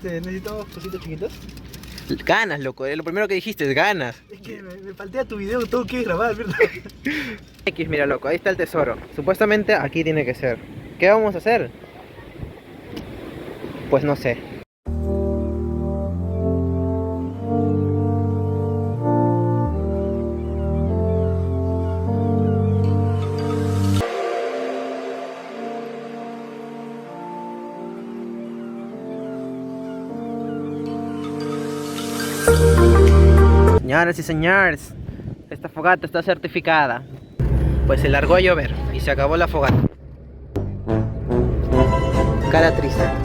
necesitamos cositos chiquitos. Ganas, loco, lo primero que dijiste es ganas. Es que me faltea tu video, todo que grabar, ¿verdad? X, mira, loco, ahí está el tesoro. Supuestamente aquí tiene que ser. ¿Qué vamos a hacer? Pues no sé. Señoras y señores, esta fogata está certificada. Pues se largó a llover y se acabó la fogata. Cara triste.